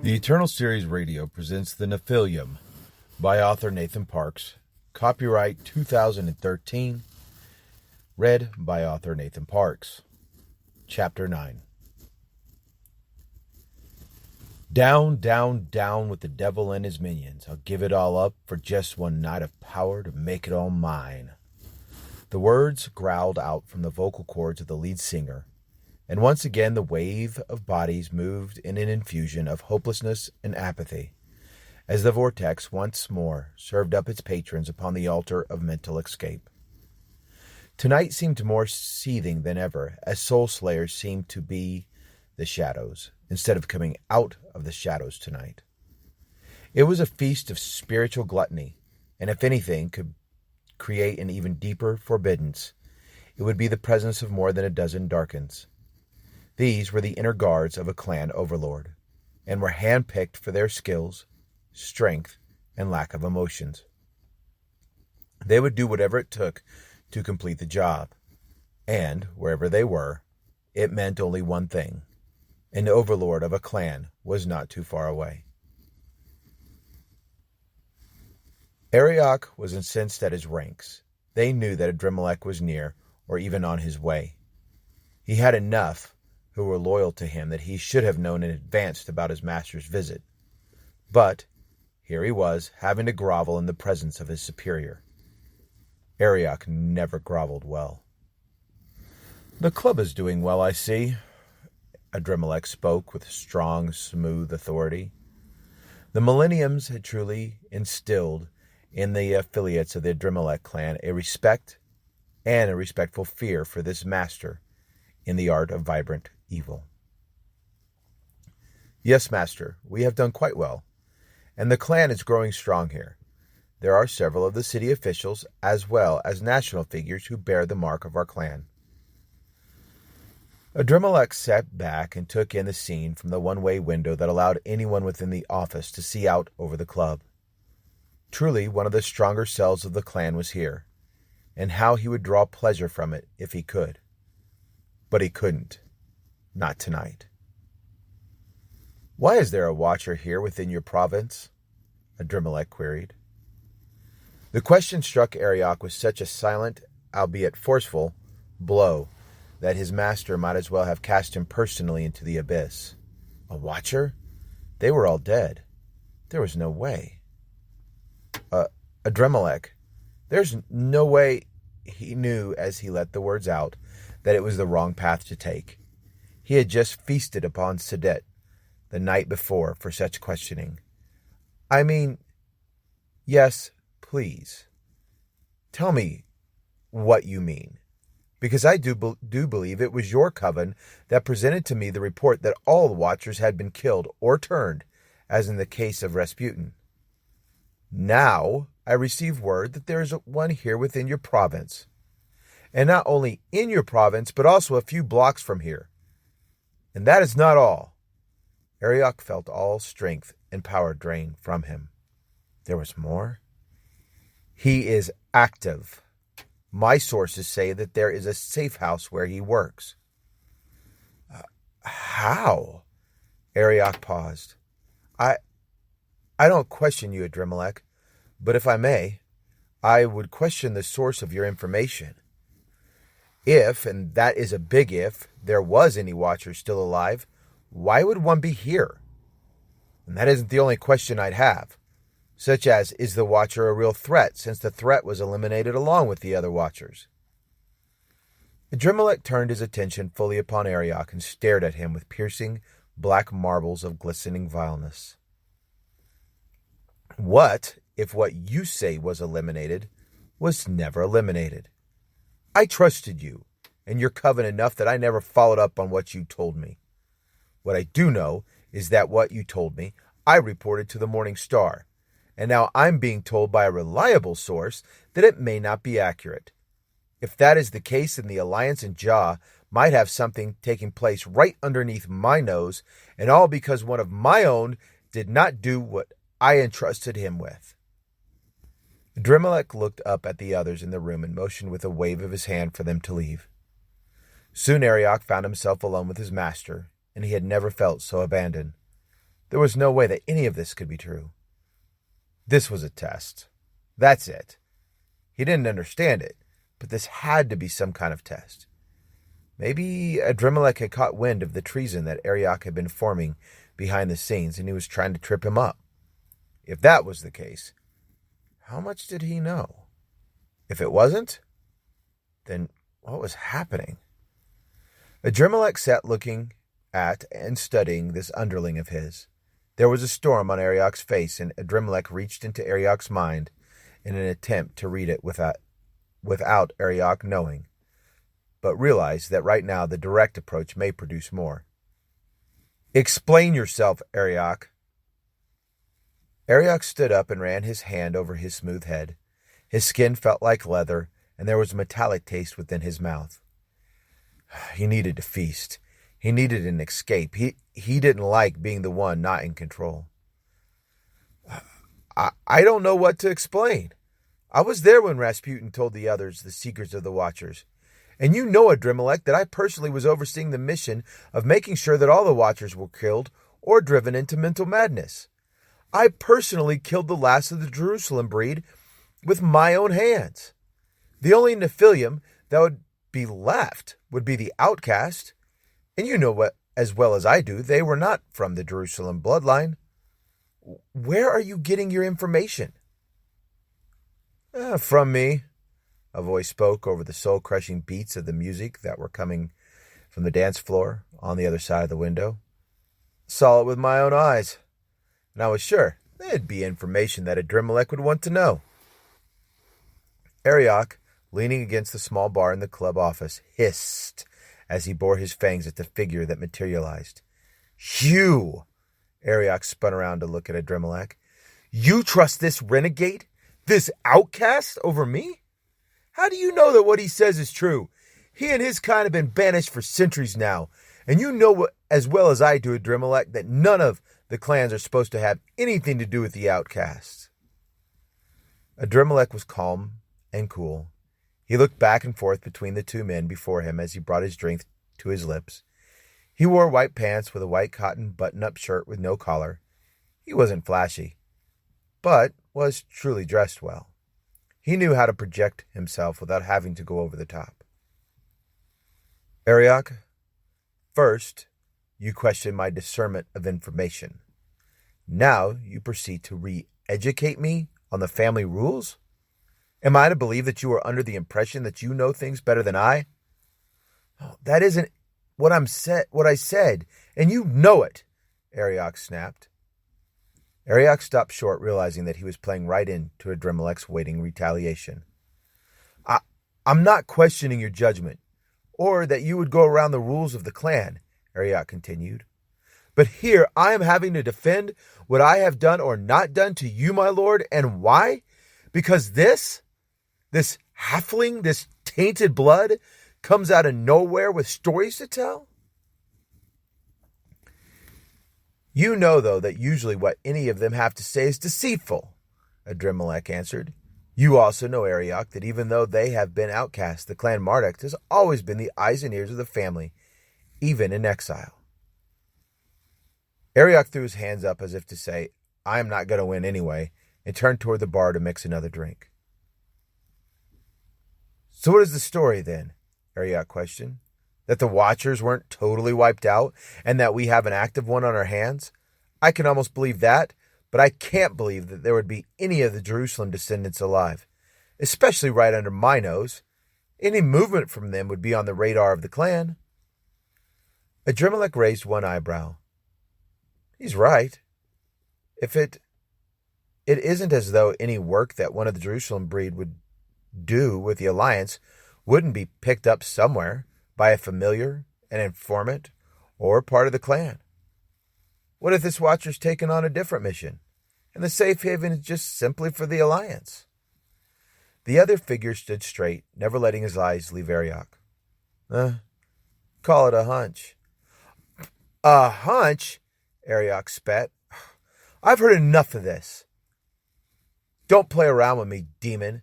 The Eternal Series Radio presents The Nephelium by author Nathan Parks. Copyright 2013. Read by author Nathan Parks. Chapter 9. Down, down, down with the devil and his minions. I'll give it all up for just one night of power to make it all mine. The words growled out from the vocal cords of the lead singer, and once again the wave of bodies moved in an infusion of hopelessness and apathy, as the vortex once more served up its patrons upon the altar of mental escape. Tonight seemed more seething than ever, as soul slayers seemed to be the shadows, instead of coming out of the shadows tonight. It was a feast of spiritual gluttony, and if anything could create an even deeper forbiddance, it would be the presence of more than a dozen Darkins. These were the inner guards of a clan overlord, and were hand-picked for their skills, strength, and lack of emotions. They would do whatever it took to complete the job, and, wherever they were, it meant only one thing. An overlord of a clan was not too far away. Arioch was incensed at his ranks. They knew that Adremelech was near, or even on his way. He had enough who were loyal to him that he should have known in advance about his master's visit. But here he was, having to grovel in the presence of his superior. Arioch never groveled well. "The club is doing well, I see." Adremelech spoke with strong, smooth authority. The millenniums had truly instilled in the affiliates of the Adremelech clan a respect and a respectful fear for this master in the art of vibrant evil. "Yes, master, we have done quite well, and the clan is growing strong here. There are several of the city officials as well as national figures who bear the mark of our clan." Adremelech sat back and took in the scene from the one-way window that allowed anyone within the office to see out over the club. Truly, one of the stronger cells of the clan was here, and how he would draw pleasure from it if he could. But he couldn't. Not tonight. "Why is there a watcher here within your province?" Adremelech queried. The question struck Arioch with such a silent, albeit forceful, blow that his master might as well have cast him personally into the abyss. A watcher? They were all dead. There was no way. Adremelech, there's no way. He knew as he let the words out that it was the wrong path to take. He had just feasted upon Sedet the night before for such questioning. "I mean, yes, please. Tell me what you mean. Because I do believe it was your coven that presented to me the report that all the Watchers had been killed or turned, as in the case of Rasputin. Now I receive word that there is one here within your province. And not only in your province, but also a few blocks from here. And that is not all." Arioch felt all strength and power drain from him. There was more? "He is active. My sources say that there is a safe house where he works." How?" Arioch paused. I don't question you, Adremelech, but if I may, I would question the source of your information. If, and that is a big if, there was any Watcher still alive, why would one be here? And that isn't the only question I'd have, such as, is the Watcher a real threat, since the threat was eliminated along with the other Watchers? Adremelech turned his attention fully upon Arioch and stared at him with piercing, black marbles of glistening vileness. "What if what you say was eliminated was never eliminated? I trusted you and your coven enough that I never followed up on what you told me. What I do know is that what you told me, I reported to the Morning Star, and now I'm being told by a reliable source that it may not be accurate. If that is the case, then the Alliance and Jah might have something taking place right underneath my nose, and all because one of my own did not do what I entrusted him with." Adremelech looked up at the others in the room and motioned with a wave of his hand for them to leave. Soon Arioch found himself alone with his master, and he had never felt so abandoned. There was no way that any of this could be true. This was a test. That's it. He didn't understand it, but this had to be some kind of test. Maybe Adremelech had caught wind of the treason that Arioch had been forming behind the scenes, and he was trying to trip him up. If that was the case, how much did he know? If it wasn't, then what was happening? Adremelech sat looking at and studying this underling of his. There was a storm on Arioch's face, and Adremelech reached into Arioch's mind in an attempt to read it without Arioch knowing, but realized that right now the direct approach may produce more. Explain yourself, Arioch. Arioch stood up and ran his hand over his smooth head. His skin felt like leather, and there was a metallic taste within his mouth. He needed to feast. He needed an escape. He didn't like being the one not in control. I don't know what to explain. I was there when Rasputin told the others the secrets of the Watchers. And you know, Adremelech, that I personally was overseeing the mission of making sure that all the Watchers were killed or driven into mental madness. I personally killed the last of the Jerusalem breed with my own hands. The only Nephelium that would be left would be the outcast. And you know what, as well as I do, they were not from the Jerusalem bloodline. Where are you getting your information? From me, a voice spoke over the soul-crushing beats of the music that were coming from the dance floor on the other side of the window. Saw it with my own eyes, and I was sure there'd be information that Adremelech would want to know. Arioch, leaning against the small bar in the club office, hissed as he bore his fangs at the figure that materialized. You! Arioch spun around to look at Adremelech. You trust this renegade? This outcast over me? How do you know that what he says is true? He and his kind have been banished for centuries now, and you know as well as I do, Adremelech, that none of the clans are supposed to have anything to do with the outcasts. Adremelech was calm and cool. He looked back and forth between the two men before him as he brought his drink to his lips. He wore white pants with a white cotton button-up shirt with no collar. He wasn't flashy, but was truly dressed well. He knew how to project himself without having to go over the top. Arioch, first, you question my discernment of information. Now you proceed to re-educate me on the family rules? Am I to believe that you are under the impression that you know things better than I? Oh, that isn't what I said, and you know it, Arioch snapped. Arioch stopped short, realizing that he was playing right into Adremelech's waiting retaliation. I'm not questioning your judgment, or that you would go around the rules of the clan, Arioch continued. But here I am having to defend what I have done or not done to you, my lord, and why? Because this halfling, this tainted blood, comes out of nowhere with stories to tell? You know, though, that usually what any of them have to say is deceitful, Adremelech answered. You also know, Arioch, that even though they have been outcast, the clan Marduk has always been the eyes and ears of the family, even in exile. Arioch threw his hands up as if to say, I am not going to win anyway, and turned toward the bar to mix another drink. So what is the story, then? Arioch questioned. That the Watchers weren't totally wiped out, and that we have an active one on our hands? I can almost believe that, but I can't believe that there would be any of the Jerusalem descendants alive, especially right under my nose. Any movement from them would be on the radar of the clan. Adremelech raised one eyebrow. He's right. If it isn't as though any work that one of the Jerusalem breed would do with the Alliance wouldn't be picked up somewhere by a familiar, an informant, or part of the clan. What if this Watcher's taken on a different mission, and the safe haven is just simply for the Alliance? The other figure stood straight, never letting his eyes leave Arioch. Call it a hunch. A hunch? Arioch spat. I've heard enough of this. Don't play around with me, demon.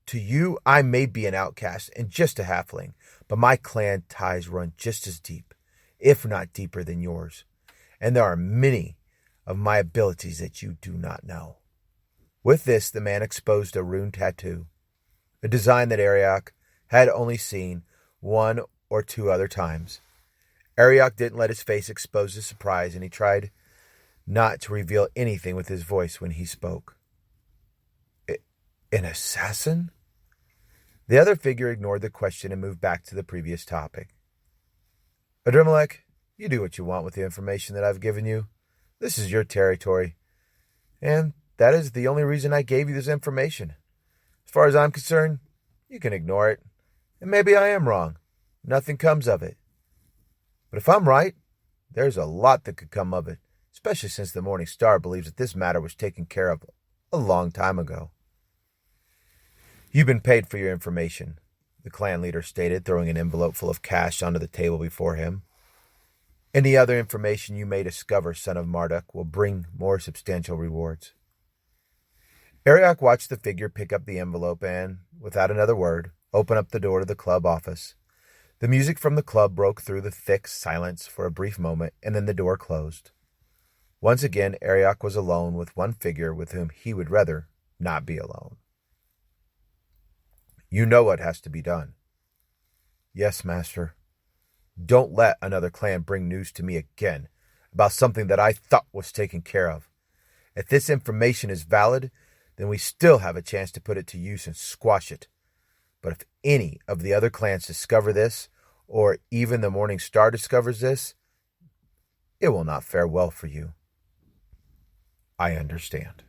To you, I may be an outcast and just a halfling, but my clan ties run just as deep, if not deeper than yours. And there are many, of my abilities that you do not know." With this, the man exposed a rune tattoo, a design that Arioch had only seen one or two other times. Arioch didn't let his face expose his surprise, and he tried not to reveal anything with his voice when he spoke. "An assassin?" The other figure ignored the question and moved back to the previous topic. "Adremelech, you do what you want with the information that I've given you. This is your territory, and that is the only reason I gave you this information. As far as I'm concerned, you can ignore it, and maybe I am wrong. Nothing comes of it. But if I'm right, there's a lot that could come of it, especially since the Morning Star believes that this matter was taken care of a long time ago." "You've been paid for your information," the clan leader stated, throwing an envelope full of cash onto the table before him. "Any other information you may discover, son of Marduk, will bring more substantial rewards." Arioch watched the figure pick up the envelope and, without another word, open up the door to the club office. The music from the club broke through the thick silence for a brief moment, and then the door closed. Once again, Arioch was alone with one figure with whom he would rather not be alone. "You know what has to be done." "Yes, master." "Don't let another clan bring news to me again about something that I thought was taken care of. If this information is valid, then we still have a chance to put it to use and squash it. But if any of the other clans discover this, or even the Morning Star discovers this, it will not fare well for you." "I understand."